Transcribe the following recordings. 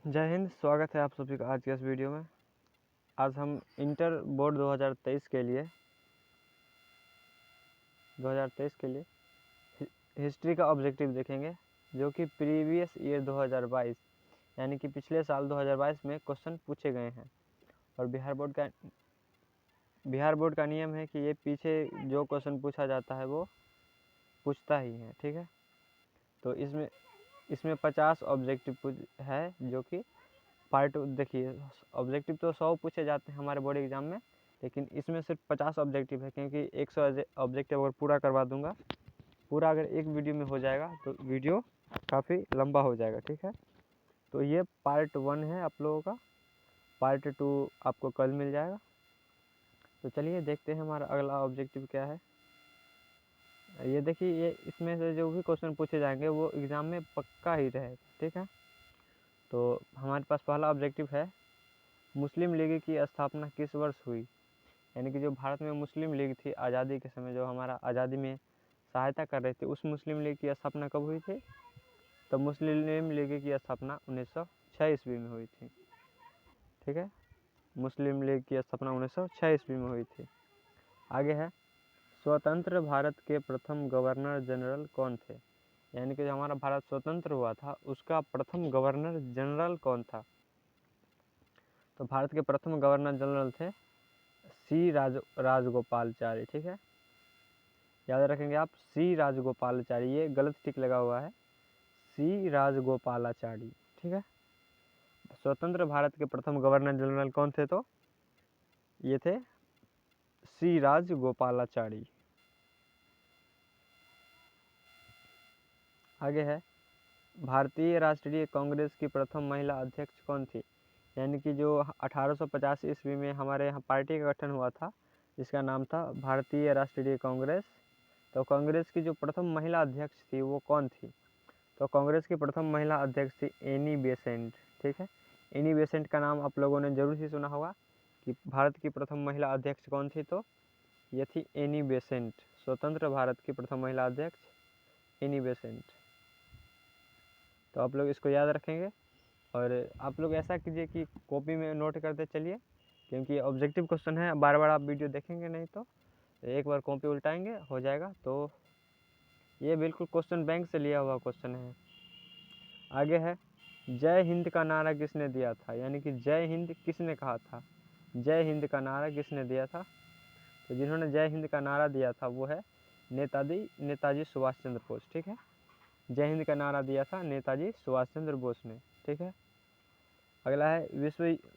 जय हिंद। स्वागत है आप सभी का आज के इस वीडियो में। आज हम इंटर बोर्ड 2023 के लिए हिस्ट्री का ऑब्जेक्टिव देखेंगे, जो कि प्रीवियस ईयर 2022 यानी कि पिछले साल 2022 में क्वेश्चन पूछे गए हैं। और बिहार बोर्ड का नियम है कि ये पीछे जो क्वेश्चन पूछा जाता है वो पूछता ही है, ठीक है। तो इसमें 50 ऑब्जेक्टिव है, जो कि पार्ट देखिए, ऑब्जेक्टिव तो 100 पूछे जाते हैं हमारे बोर्ड एग्जाम में, लेकिन इसमें सिर्फ 50 ऑब्जेक्टिव है, क्योंकि 100 ऑब्जेक्टिव अगर पूरा करवा दूंगा, पूरा अगर एक वीडियो में हो जाएगा तो वीडियो काफ़ी लंबा हो जाएगा, ठीक है। तो ये पार्ट 1 है आप लोगों का। पार्ट 2 आपको कल मिल जाएगा। तो चलिए देखते हैं हमारा अगला ऑब्जेक्टिव क्या है। ये देखिए, ये इसमें से जो भी क्वेश्चन पूछे जाएंगे वो एग्ज़ाम में पक्का ही रहेगा, ठीक है। तो हमारे पास पहला ऑब्जेक्टिव है, मुस्लिम लीग की स्थापना किस वर्ष हुई। यानी कि जो भारत में मुस्लिम लीग थी आज़ादी के समय, जो हमारा आज़ादी में सहायता कर रहे थे, उस मुस्लिम लीग की स्थापना कब हुई थी। तो मुस्लिम लीग की स्थापना 1906 ईस्वी में हुई थी, ठीक है। मुस्लिम लीग की स्थापना 1906 ईस्वी में हुई थी। आगे है, स्वतंत्र भारत के प्रथम गवर्नर जनरल कौन थे। यानी कि जो हमारा भारत स्वतंत्र हुआ था उसका प्रथम गवर्नर जनरल कौन था। तो भारत के प्रथम गवर्नर जनरल थे सी राजगोपालाचारी, ठीक है। याद रखेंगे आप, सी राजगोपालाचारी, ये गलत टिक लगा हुआ है, सी राजगोपालाचारी, ठीक है। स्वतंत्र भारत के प्रथम गवर्नर जनरल कौन थे, तो ये थे सी राजगोपालाचारी। आगे है, भारतीय राष्ट्रीय कांग्रेस की प्रथम महिला अध्यक्ष कौन थी। यानी कि जो 1850 ईस्वी में हमारे यहाँ पार्टी का गठन हुआ था, जिसका नाम था भारतीय राष्ट्रीय कांग्रेस। तो कांग्रेस की जो प्रथम महिला अध्यक्ष थी वो कौन थी। तो कांग्रेस की प्रथम महिला अध्यक्ष थी एनी बेसेंट, ठीक है। एनी बेसेंट का नाम आप लोगों ने जरूर ही सुना होगा कि भारत की प्रथम महिला अध्यक्ष कौन थी। तो ये थी एनी बेसेंट, स्वतंत्र भारत की प्रथम महिला अध्यक्ष एनी बेसेंट। तो आप लोग इसको याद रखेंगे, और आप लोग ऐसा कीजिए कि कॉपी में नोट करते चलिए, क्योंकि ऑब्जेक्टिव क्वेश्चन है, बार बार आप वीडियो देखेंगे नहीं, तो एक बार कॉपी उल्टाएंगे हो जाएगा। तो ये बिल्कुल क्वेश्चन बैंक से लिया हुआ क्वेश्चन है। आगे है, जय हिंद का नारा किसने दिया था। यानी कि जय हिंद किसने कहा था, जय हिंद का नारा किसने दिया था। तो जिन्होंने जय हिंद का नारा दिया था वो है नेताजी सुभाष चंद्र बोस, ठीक है। जय हिंद का नारा दिया था नेताजी सुभाष चंद्र बोस ने, ठीक है। अगला है,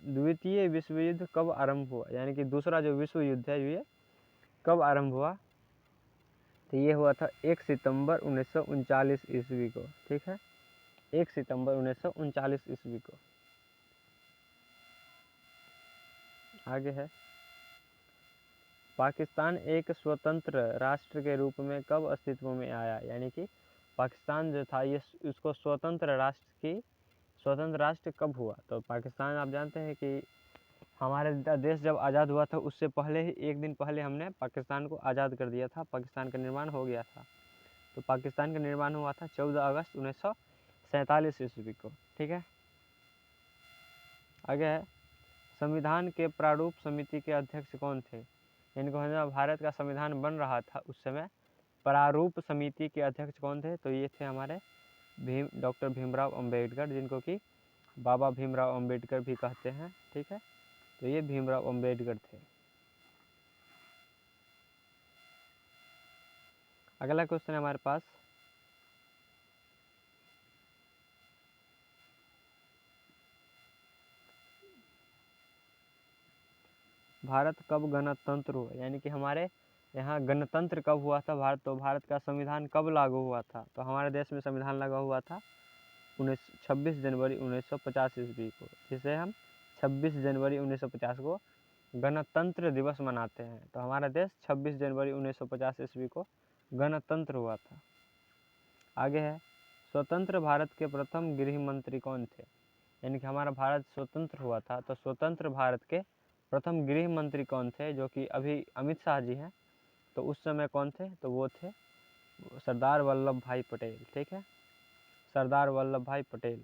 द्वितीय विश्व युद्ध कब आरंभ हुआ। यानी कि दूसरा जो विश्व युद्ध है ये कब आरंभ हुआ। तो ये हुआ था 1 सितंबर 1939 ईस्वी को, ठीक है। 1 सितंबर 1939 ईस्वी को। आगे है, पाकिस्तान एक स्वतंत्र राष्ट्र के रूप में कब अस्तित्व में आया। यानी कि पाकिस्तान जो था ये उसको स्वतंत्र राष्ट्र कब हुआ। तो पाकिस्तान आप जानते हैं कि हमारे देश जब आज़ाद हुआ था उससे पहले ही एक दिन पहले हमने पाकिस्तान को आज़ाद कर दिया था, पाकिस्तान का निर्माण हो गया था। तो पाकिस्तान का निर्माण हुआ था 14 अगस्त 1947 ईस्वी को, ठीक है। आगे है, संविधान के प्रारूप समिति के अध्यक्ष कौन थे। यानी कि जब भारत का संविधान बन रहा था उस समय प्रारूप समिति के अध्यक्ष कौन थे। तो ये थे हमारे डॉक्टर भीमराव अंबेडकर, जिनको कि बाबा भीमराव अंबेडकर भी कहते हैं, ठीक है। तो ये भीमराव अंबेडकर थे। अगला क्वेश्चन है हमारे पास, भारत कब गणतंत्र हुआ। यानी कि हमारे यहाँ गणतंत्र कब हुआ था भारत। तो भारत का संविधान कब लागू हुआ था। तो हमारे देश में संविधान लगा हुआ था 26 जनवरी 1950 ईस्वी को, जिसे हम 26 जनवरी 1950 को गणतंत्र दिवस मनाते हैं। तो हमारा देश 26 जनवरी 1950 ईस्वी को गणतंत्र हुआ था। आगे है, स्वतंत्र भारत के प्रथम गृह मंत्री कौन थे। यानी कि हमारा भारत स्वतंत्र हुआ था तो स्वतंत्र भारत के प्रथम गृह मंत्री कौन थे, जो कि अभी अमित शाह जी हैं। तो उस समय कौन थे, तो वो थे सरदार वल्लभ भाई पटेल, ठीक है। सरदार वल्लभ भाई पटेल।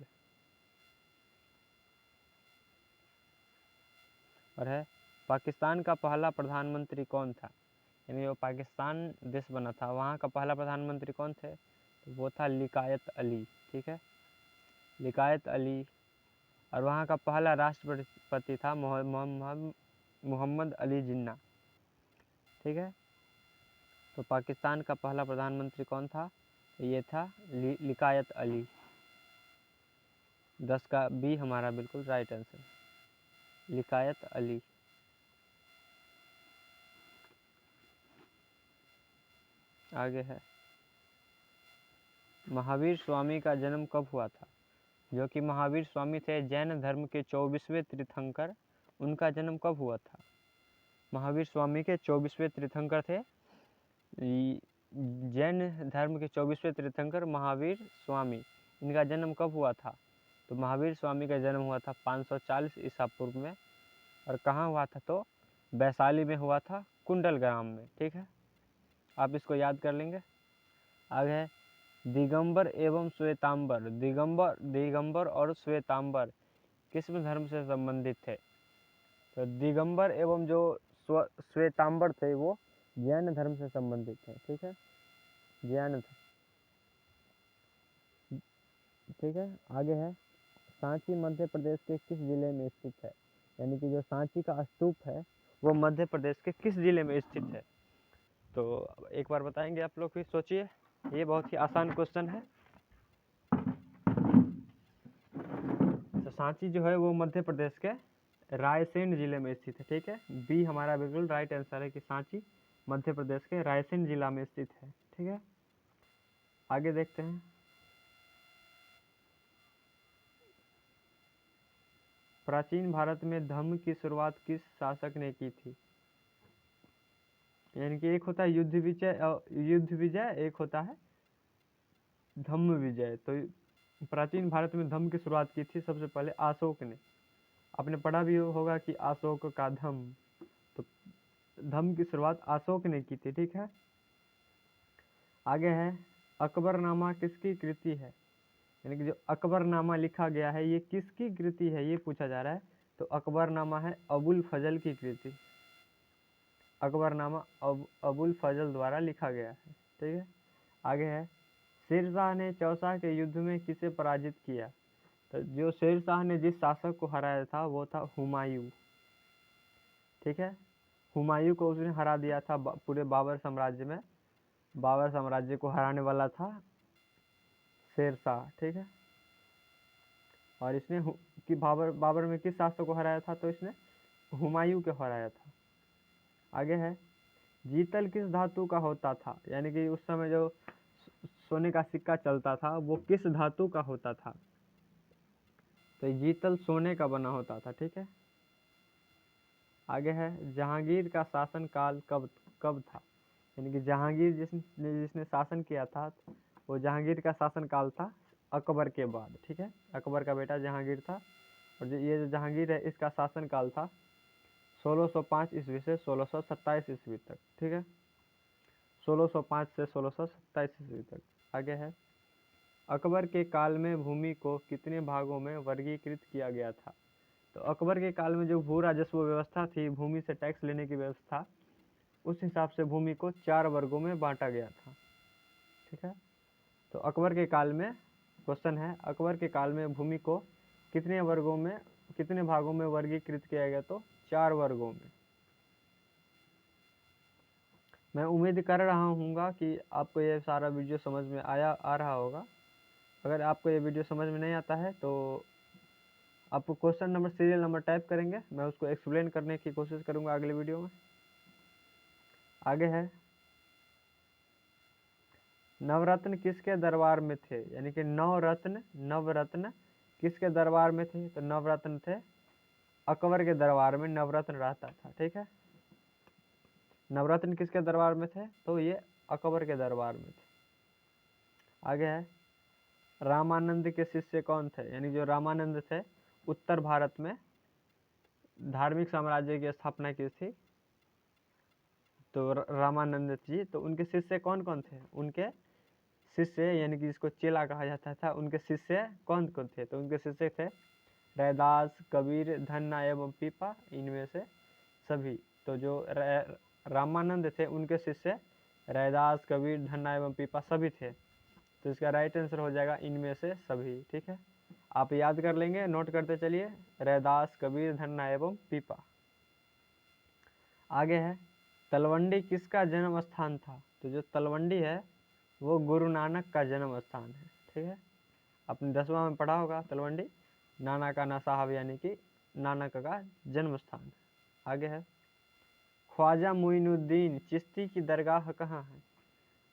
और है पाकिस्तान का पहला प्रधानमंत्री कौन था, यानी वो पाकिस्तान देश बना था, वहाँ का पहला प्रधानमंत्री कौन थे, तो वो था लिकायत अली। ठीक है, लिकायत अली। और वहाँ का पहला राष्ट्रपति था मोहम्मद अली जिन्ना। ठीक है, तो पाकिस्तान का पहला प्रधानमंत्री कौन था, ये था लिकायत अली। 10 का बी हमारा बिल्कुल राइट आंसर, लिकायत अली। आगे है महावीर स्वामी का जन्म कब हुआ था, जो कि महावीर स्वामी थे जैन धर्म के 24वें तीर्थंकर, उनका जन्म कब हुआ था। महावीर स्वामी के 24वें तीर्थंकर थे, जैन धर्म के 24वें तीर्थंकर महावीर स्वामी, इनका जन्म कब हुआ था, तो महावीर स्वामी का जन्म हुआ था 540 ईसा पूर्व में। और कहाँ हुआ था, तो वैशाली में हुआ था, कुंडल ग्राम में। ठीक है, आप इसको याद कर लेंगे। आगे है दिगंबर एवं श्वेतांबर। दिगंबर और श्वेतांबर किस धर्म से संबंधित थे, तो दिगंबर एवं जो श्वेतांबर थे वो जैन धर्म से संबंधित थे। ठीक है, जैन। ठीक है, आगे है सांची मध्य प्रदेश के किस जिले में स्थित है, यानी कि जो सांची का स्तूप है वो मध्य प्रदेश के किस जिले में स्थित है, तो एक बार बताएंगे आप लोग भी, सोचिए, ये बहुत ही आसान क्वेश्चन है। तो सांची जो है वो मध्य प्रदेश के रायसेन जिले में स्थित है। ठीक है, बी हमारा बिल्कुल राइट आंसर है कि सांची मध्य प्रदेश के रायसेन जिला में स्थित है। ठीक है, आगे देखते हैं। प्राचीन भारत में धम्म की शुरुआत किस शासक ने की थी, यानी कि एक होता है युद्ध विजय, एक होता है धम्म विजय। तो प्राचीन भारत में धम्म की शुरुआत की थी सबसे पहले अशोक ने। आपने पढ़ा भी होगा कि अशोक का धम्म, तो धम्म की शुरुआत अशोक ने की थी। ठीक है, आगे है अकबरनामा किसकी कृति है, यानी कि जो अकबरनामा लिखा गया है ये किसकी कृति है, ये पूछा जा रहा है। तो अकबरनामा है अबुल फजल की कृति। अकबरनामा अबुल फजल द्वारा लिखा गया है। ठीक है, आगे है शेरशाह ने चौसा के युद्ध में किसे पराजित किया, तो जो शेरशाह ने जिस शासक को हराया था वो था हुमायूं। ठीक है, हुमायूं को उसने हरा दिया था पूरे बाबर साम्राज्य में, बाबर साम्राज्य को हराने वाला था शेरशाह। ठीक है, और इसने कि बाबर में किस शासक को हराया था, तो इसने हुमायूं को हराया था। आगे है जीतल किस धातु का होता था, यानी कि उस समय जो सोने का सिक्का चलता था वो किस धातु का होता था, तो जीतल सोने का बना होता था। ठीक है, आगे है जहांगीर का शासन काल कब था, यानी कि जहांगीर जिसने शासन किया था वो जहांगीर का शासन काल था अकबर के बाद। ठीक है, अकबर का बेटा जहांगीर था, और ये जो जहांगीर है इसका शासन काल था 1605 ईस्वी से 1627 ईस्वी तक। ठीक है, 1605 से 1627 ईस्वी तक। आगे है अकबर के काल में भूमि को कितने भागों में वर्गीकृत किया गया था, तो अकबर के काल में जो भू राजस्व व्यवस्था थी, भूमि से टैक्स लेने की व्यवस्था, उस हिसाब से भूमि को 4 वर्गों में बांटा गया था। ठीक है, तो अकबर के काल में क्वेश्चन है अकबर के काल में भूमि को कितने भागों में वर्गीकृत किया गया, तो 4 वर्गों में। मैं उम्मीद कर रहा हूँ कि आपको ये सारा वीडियो समझ में आ रहा होगा। अगर आपको ये वीडियो समझ में नहीं आता है तो आप question number serial number type करेंगे, मैं उसको एक्सप्लेन करने की कोशिश करूँगा अगले वीडियो में। आगे है नवरत्न किसके दरबार में थे, यानी कि नवरत्न किसके दरबार में थे, तो नवरत्न थे अकबर के दरबार में नवरत्न रहता था। ठीक है, नवरत्न किसके दरबार में थे, तो ये अकबर के दरबार में थे। आगे है रामानंद के शिष्य कौन थे, यानी जो रामानंद थे उत्तर भारत में धार्मिक साम्राज्य की स्थापना की थी, तो रामानंद जी, तो उनके शिष्य कौन कौन थे, उनके शिष्य यानी कि जिसको चेला कहा जाता था, उनके शिष्य कौन कौन थे, तो उनके शिष्य थे रैदास, कबीर, धन्ना एवं पीपा, इनमें से सभी। तो जो रामानंद थे उनके शिष्य रैदास, कबीर, धन्ना एवं पीपा सभी थे। तो इसका राइट आंसर हो जाएगा इनमें से सभी। ठीक है, आप याद कर लेंगे, नोट करते चलिए, रैदास, कबीर, धन्ना एवं पीपा। आगे है तलवंडी किसका जन्म स्थान था? तो जो तलवंडी है वो गुरु नानक का जन्म स्थान है। ठीक है, आपने 10वां में पढ़ा होगा तलवंडी नानकाना साहब यानी कि नानक का जन्म स्थान। आगे है ख्वाजा मुइनुद्दीन चिश्ती की दरगाह कहाँ है?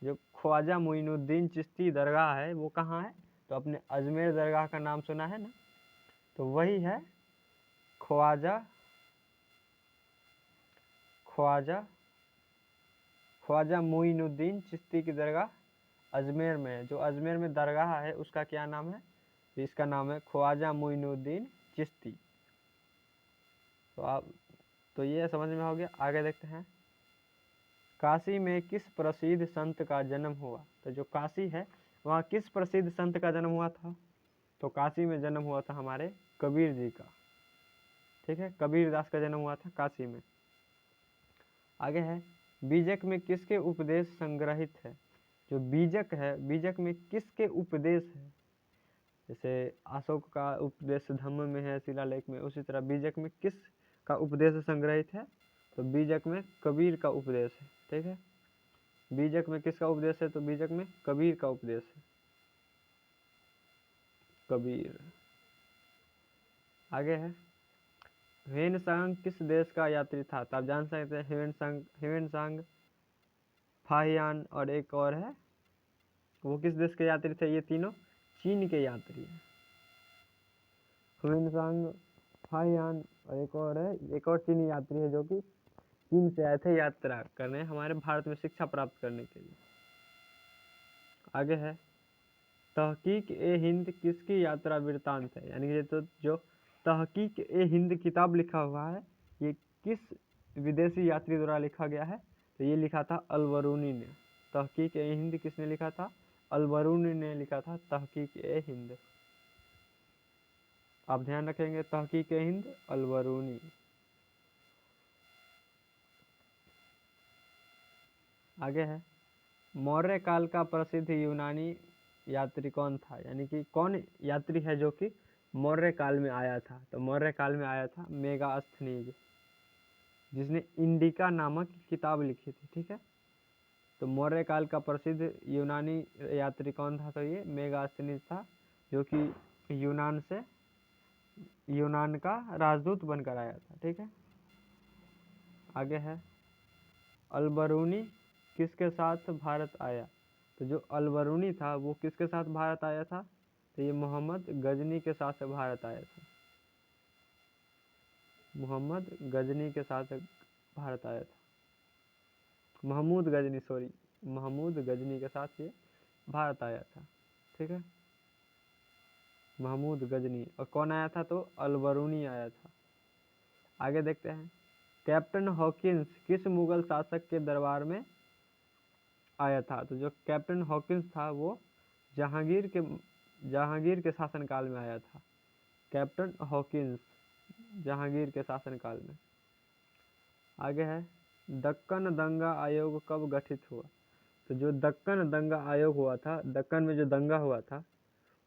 जो ख्वाजा मुइनुद्दीन चिश्ती दरगाह है वो कहाँ है? तो अपने अजमेर दरगाह का नाम सुना है ना, तो वही है ख्वाजा ख्वाजा ख्वाजा मुइनुद्दीन चिश्ती की दरगाह अजमेर में है। जो अजमेर में दरगाह है उसका क्या नाम है? तो इसका नाम है ख्वाजा मुइनुद्दीन चिश्ती। तो ये समझ में हो गया। आगे देखते हैं काशी में किस प्रसिद्ध संत का जन्म हुआ? तो जो काशी है वहाँ किस प्रसिद्ध संत का जन्म हुआ था? तो काशी में जन्म हुआ था हमारे कबीर जी का। ठीक है, कबीर दास का जन्म हुआ था काशी में। आगे है बीजक में किसके उपदेश संग्रहित है? जो बीजक है, बीजक में किसके उपदेश है? जैसे अशोक का उपदेश धम्म में है, शिलालेख में, उसी तरह बीजक में किस का उपदेश संग्रहित है? तो बीजक में कबीर का उपदेश है। ठीक है, बीजक में किसका उपदेश है? तो बीजक में कबीर का उपदेश है, कबीर। आगे है ह्वेनसांग किस देश का यात्री था? तो आप जान सकते हैं ह्वेनसांग, फाहियान और एक और है, वो किस देश के यात्री थे? ये तीनों चीन के यात्री हैं। ह्वेनसांग, फाहियान और एक और है, एक और चीनी यात्री है जो कि चीन से आए थे यात्रा करने हमारे भारत में शिक्षा प्राप्त करने के लिए। आगे है तहकीक ए हिंद किसकी यात्रा वृत्तांत है? यानी कि तो जो तहकीक ए हिंद किताब लिखा हुआ है ये किस विदेशी यात्री द्वारा लिखा गया है? तो ये लिखा था अलबरूनी ने। तहकीक ए हिंद किसने लिखा था? अलबरूनी ने लिखा था तहकीक ए हिंद। आप ध्यान रखेंगे, तहकीक ए हिंद अलबरूनी। आगे है मौर्य काल का प्रसिद्ध यूनानी यात्री कौन था? यानी कि कौन यात्री है जो कि मौर्य काल में आया था? तो मौर्य काल में आया था मेगास्थनीज, जिसने इंडिका नामक किताब लिखी थी। ठीक है, तो मौर्य काल का प्रसिद्ध यूनानी यात्री कौन था? तो ये मेगास्थनीज था, जो कि यूनान का राजदूत बनकर आया था। ठीक है, आगे है अलबरूनी किसके साथ भारत आया? तो जो अलबरूनी था वो किसके साथ भारत आया था? तो ये मोहम्मद गजनी के साथ भारत आया था, मोहम्मद गजनी के साथ भारत आया था, महमूद गजनी के साथ ये भारत आया था। ठीक है, महमूद गजनी। और कौन आया था? तो अलबरूनी आया था। आगे देखते हैं कैप्टन हॉकिंस किस मुगल शासक के दरबार में आया था? तो जो कैप्टन हॉकिंस था वो जहांगीर के शासनकाल में आया था। कैप्टन हॉकिंस जहांगीर के शासनकाल में। आगे है दक्कन दंगा आयोग कब गठित हुआ? तो जो दक्कन दंगा आयोग हुआ था, दक्कन में जो दंगा हुआ था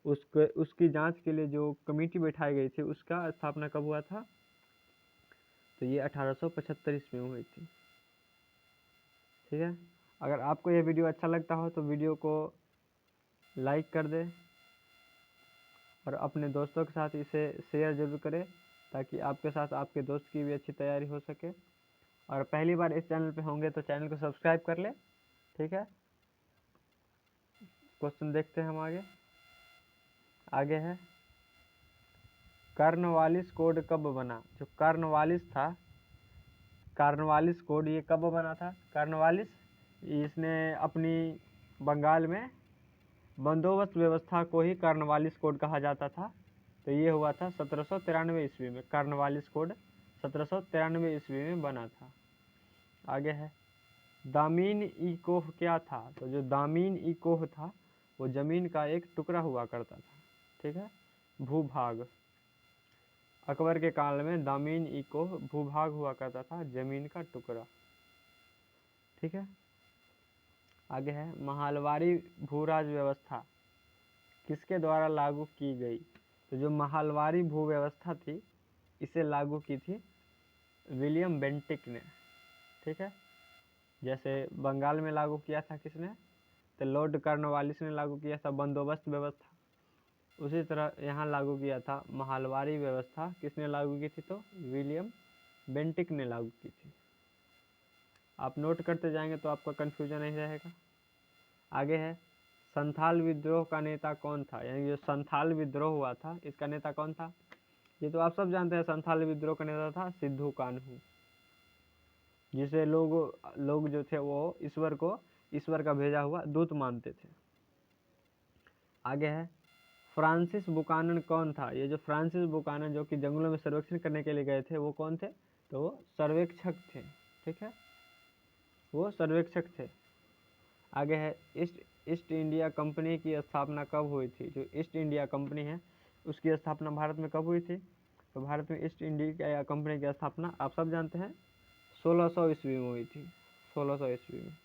उसकी जांच के लिए जो कमेटी बैठाई गई थी उसका स्थापना कब हुआ था? तो ये 1875 ईस्वी में हुई थी। ठीक है, अगर आपको यह वीडियो अच्छा लगता हो तो वीडियो को लाइक कर दें और अपने दोस्तों के साथ इसे शेयर जरूर करें ताकि आपके साथ आपके दोस्त की भी अच्छी तैयारी हो सके। और पहली बार इस चैनल पे होंगे तो चैनल को सब्सक्राइब कर ले। ठीक है, क्वेश्चन देखते हैं हम आगे है कॉर्नवालिस कोड कब बना? जो कॉर्नवालिस था, कॉर्नवालिस कोड ये कब बना था? कॉर्नवालिस इसने अपनी बंगाल में बंदोबस्त व्यवस्था को ही कॉर्नवालिस कोड कहा जाता था। तो ये हुआ था 1793 ईस्वी में। कॉर्नवालिस कोड 1793 ईस्वी में बना था। आगे है दामीन ई कोह क्या था? तो जो दामीन ई कोह था वो जमीन का एक टुकड़ा हुआ करता था। ठीक है, भूभाग। अकबर के काल में दामीन ई को भूभाग हुआ करता था, जमीन का टुकड़ा। ठीक है, आगे है महालवारी भूराज व्यवस्था किसके द्वारा लागू की गई? तो जो महालवारी भू व्यवस्था थी इसे लागू की थी विलियम बेंटिक ने। ठीक है, जैसे बंगाल में लागू किया था किसने? तो लॉर्ड कॉर्नवालिस ने लागू किया था बंदोबस्त व्यवस्था। उसी तरह यहाँ लागू किया था महालवारी व्यवस्था, किसने लागू की थी? तो विलियम बेंटिक ने लागू की थी। आप नोट करते जाएंगे तो आपका कन्फ्यूजन नहीं रहेगा। आगे है संथाल विद्रोह का नेता कौन था? यानी जो संथाल विद्रोह हुआ था इसका नेता कौन था? ये तो आप सब जानते हैं, संथाल विद्रोह का नेता था सिद्धू कान्हू, जिसे लोग जो थे वो ईश्वर का भेजा हुआ दूत मानते थे। आगे है फ्रांसिस बुकानन कौन था? ये जो फ्रांसिस बुकानन जो कि जंगलों में सर्वेक्षण करने के लिए गए थे वो कौन थे? तो वो सर्वेक्षक थे। ठीक है, वो सर्वेक्षक थे। आगे है ईस्ट इंडिया कंपनी की स्थापना कब हुई थी? जो ईस्ट इंडिया कंपनी है उसकी स्थापना भारत में कब हुई थी? तो भारत में ईस्ट इंडिया कंपनी की स्थापना आप सब जानते हैं 1600 ईस्वी में हुई थी, 1600 ईस्वी में।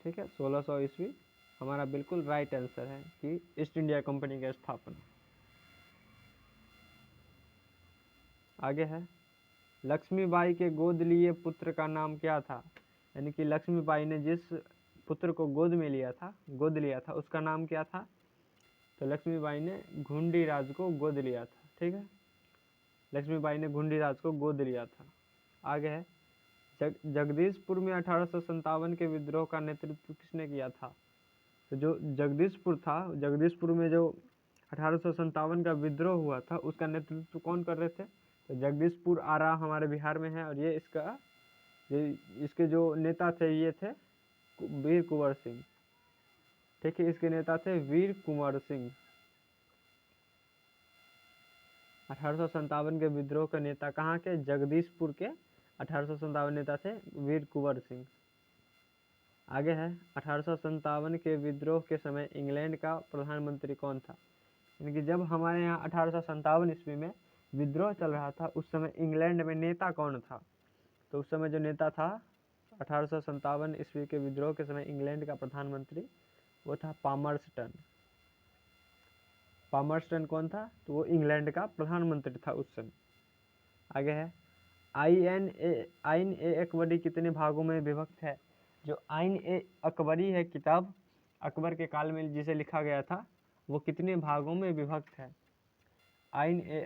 ठीक है, 1600 ईस्वी हमारा बिल्कुल राइट आंसर है कि ईस्ट इंडिया कंपनी की स्थापना। आगे है लक्ष्मीबाई के गोद लिए पुत्र का नाम क्या था? यानी कि लक्ष्मीबाई ने जिस पुत्र को गोद लिया था उसका नाम क्या था? तो लक्ष्मीबाई ने घुंडीराज को गोद लिया था। ठीक है, लक्ष्मीबाई ने घुंडीराज को गोद लिया था। आगे है जगदीशपुर में 1857 के विद्रोह का नेतृत्व किसने किया था? तो जो जगदीशपुर में जो 1857 का विद्रोह हुआ था उसका नेतृत्व कौन कर रहे थे? तो जगदीशपुर आरा हमारे बिहार में है, और ये इसके जो नेता थे ये थे वीर कुंवर सिंह। ठीक है, इसके नेता थे वीर कुंवर सिंह। 1857 के विद्रोह के नेता कहाँ के? जगदीशपुर के 1857 नेता थे वीर कुंवर सिंह। आगे है 1857 के विद्रोह के समय इंग्लैंड का प्रधानमंत्री कौन था? यानी कि जब हमारे यहाँ 1857 ईस्वी में विद्रोह चल रहा था उस समय इंग्लैंड में नेता कौन था? तो उस समय जो नेता था 1857 ईस्वी के विद्रोह के समय इंग्लैंड का प्रधानमंत्री वो था पामर्सटन। पामर्सटन कौन था? तो वो इंग्लैंड का प्रधानमंत्री था उस समय। आगे है आइन ए अकबरी कितने भागों में विभक्त है? जो आइन ए अकबरी है किताब अकबर के काल में जिसे लिखा गया था वो कितने भागों में विभक्त है? आइन ए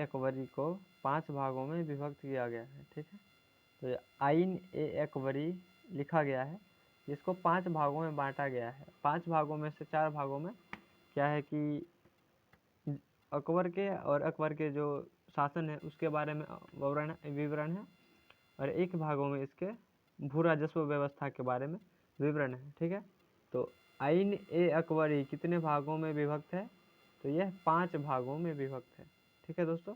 अकबरी को 5 भागों में विभक्त किया गया है। ठीक है, तो आइन ए अकबरी लिखा गया है जिसको 5 भागों में बांटा गया है। 5 भागों में से 4 भागों में क्या है कि अकबर के जो शासन है उसके बारे में विवरण है, और एक भागों में इसके भू राजस्व व्यवस्था के बारे में विवरण है। ठीक है, तो आइन ए अकबरी कितने भागों में विभक्त है? तो यह 5 भागों में विभक्त है। ठीक है दोस्तों,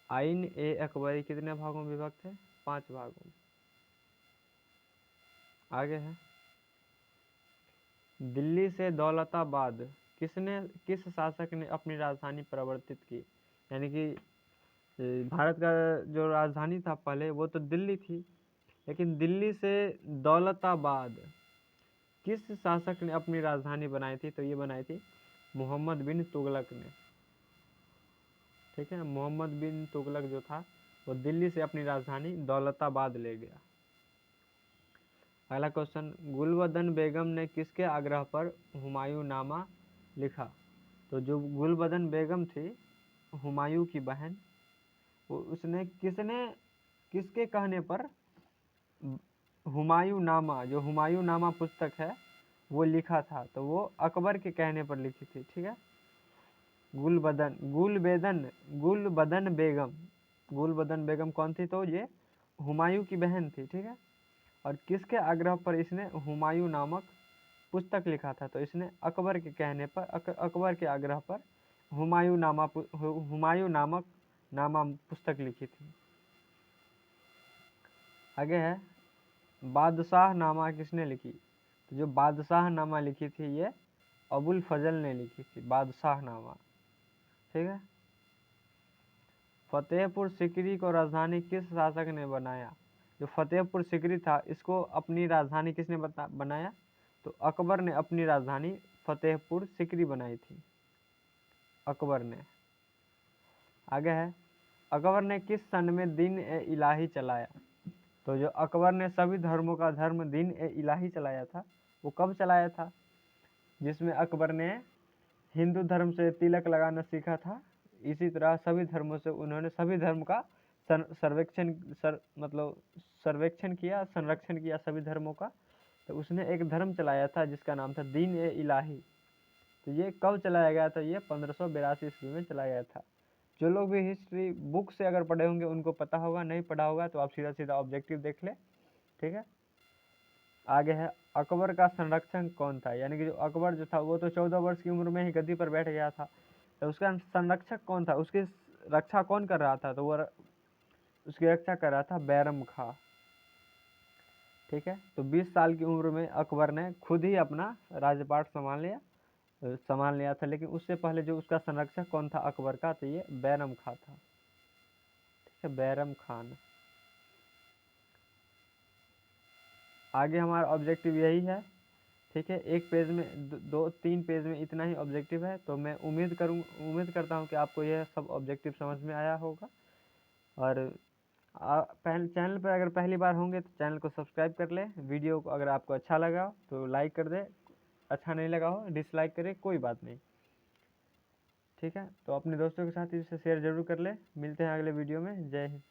आइन ए अकबरी कितने भागों में विभक्त है? 5 भागों में। आगे है दिल्ली से दौलताबाद किस शासक ने अपनी राजधानी परिवर्तित की? यानी कि भारत का जो राजधानी था पहले वो तो दिल्ली थी, लेकिन दिल्ली से दौलताबाद किस शासक ने अपनी राजधानी बनाई थी? तो ये बनाई थी मोहम्मद बिन तुगलक ने। ठीक है, मोहम्मद बिन तुगलक जो था वो दिल्ली से अपनी राजधानी दौलताबाद ले गया। अगला क्वेश्चन, गुलबदन बेगम ने किसके आग्रह पर हुमायूं नामा लिखा? तो जो गुलबदन बेगम थी हुमायूं की बहन, वो उसने किसके कहने पर हुमायूं नामा पुस्तक है वो लिखा था? तो वो अकबर के कहने पर लिखी थी। ठीक है, गुलबदन बेगम कौन थी? तो ये हुमायूं की बहन थी। ठीक है, और किसके आग्रह पर इसने हुमायूं नामक पुस्तक लिखा था? तो इसने अकबर के कहने पर अकबर के आग्रह पर हुमायूं नामक पुस्तक लिखी थी। आगे है बादशाह नामा किसने लिखी? तो जो बादशाह नामा लिखी थी ये अबुल फजल ने लिखी थी, बादशाह नामा। ठीक है। फतेहपुर सीकरी को राजधानी किस शासक ने बनाया? जो फतेहपुर सीकरी था इसको अपनी राजधानी किसने बनाया? तो अकबर ने अपनी राजधानी फतेहपुर सीकरी बनाई थी, अकबर ने। आगे है, अकबर ने किस सन में दिन ए इलाही चलाया? तो जो अकबर ने सभी धर्मों का धर्म दिन ए इलाही चलाया था वो कब चलाया था? जिसमें अकबर ने हिंदू धर्म से तिलक लगाना सीखा था, इसी तरह सभी धर्मों से उन्होंने सभी धर्म का सर्वेक्षण किया, संरक्षण किया सभी धर्मों का। तो उसने एक धर्म चलाया था जिसका नाम था दीन ए इलाही। तो ये कब चलाया गया था? ये 1582 ईस्वी में चलाया गया था। जो लोग भी हिस्ट्री बुक से अगर पढ़े होंगे उनको पता होगा, नहीं पढ़ा होगा तो आप सीधा सीधा ऑब्जेक्टिव देख ले, ठीक है। आगे है, अकबर का संरक्षक कौन था? यानी कि जो अकबर जो था वो तो 14 वर्ष की उम्र में ही गद्दी पर बैठ गया था, तो उसका संरक्षक कौन था? उसकी रक्षा कौन कर रहा था? तो वो उसकी रक्षा कर रहा था बैरम खां, ठीक है। तो 20 साल की उम्र में अकबर ने खुद ही अपना राज्यपाट संभाल लिया था, लेकिन उससे पहले जो उसका संरक्षक कौन था अकबर का? तो ये बैरम खां था, ठीक है, बैरम खान। आगे हमारा ऑब्जेक्टिव यही है, ठीक है। एक पेज में 2-3 पेज में इतना ही ऑब्जेक्टिव है। तो मैं उम्मीद करता हूँ कि आपको यह सब ऑब्जेक्टिव समझ में आया होगा। और चैनल पर अगर पहली बार होंगे तो चैनल को सब्सक्राइब कर ले। वीडियो को अगर आपको अच्छा लगा तो लाइक कर दे, अच्छा नहीं लगा हो डिसलाइक करे, कोई बात नहीं, ठीक है। तो अपने दोस्तों के साथ इसे शेयर जरूर कर ले। मिलते हैं अगले वीडियो में। जय हिंद।